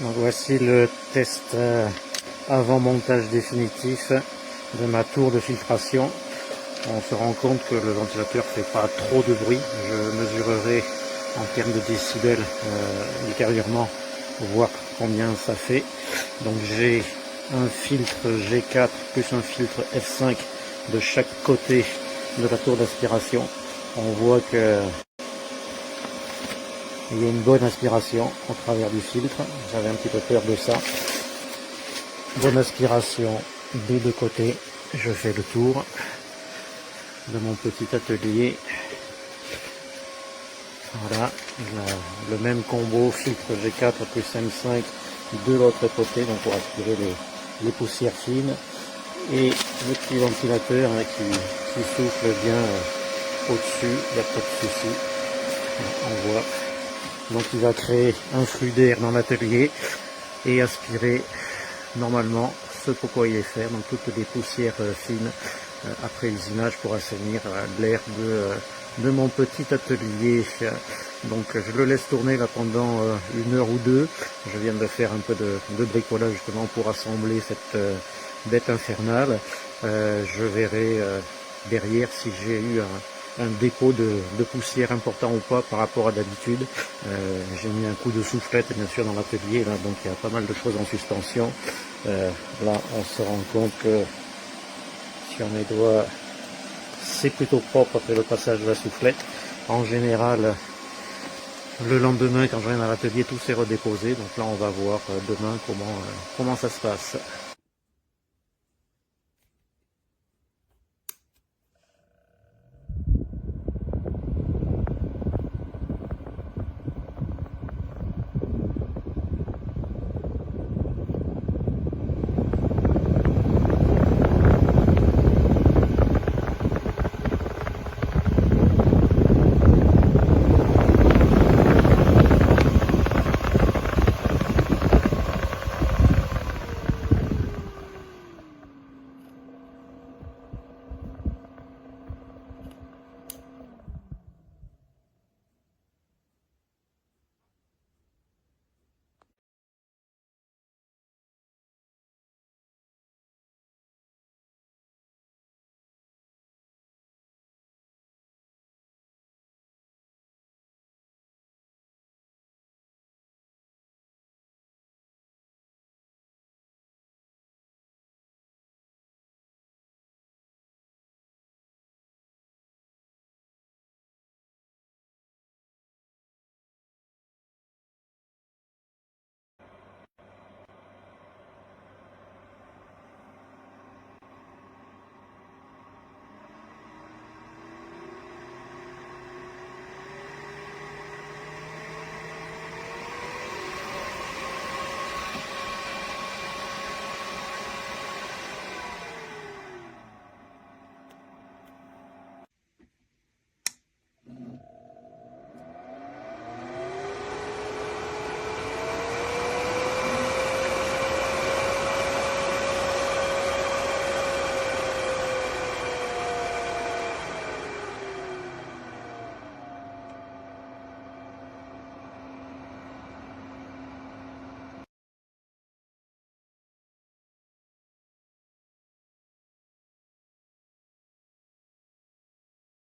Donc voici le test avant montage définitif de ma tour de filtration. On se rend compte que le ventilateur fait pas trop de bruit. Je mesurerai en termes de décibels ultérieurement pour voir combien ça fait. Donc j'ai un filtre G4 plus un filtre F5 de chaque côté de la tour d'aspiration. On voit que il y a une bonne aspiration au travers du filtre. J'avais un petit peu peur de ça. Bonne aspiration des deux côtés. Je fais le tour de mon petit atelier. Voilà, le même combo filtre G4 plus M5 de l'autre côté, donc pour aspirer les poussières fines. Et le petit ventilateur qui souffle bien au-dessus, il n'y a pas de souci. On voit. Donc il va créer un flux d'air dans l'atelier et aspirer normalement ce pourquoi il est fait, donc toutes les poussières fines après usinage pour assainir l'air de mon petit atelier. Donc je le laisse tourner là pendant 1 heure ou 2. Je viens de faire un peu de bricolage justement pour assembler cette bête infernale. Je verrai derrière si j'ai eu un dépôt de poussière important ou pas par rapport à d'habitude. J'ai mis un coup de soufflette bien sûr dans l'atelier, là, donc il y a pas mal de choses en suspension. Là on se rend compte que sur mes doigts c'est plutôt propre après le passage de la soufflette. En général le lendemain quand je viens à l'atelier tout s'est redéposé, donc là on va voir demain comment ça se passe.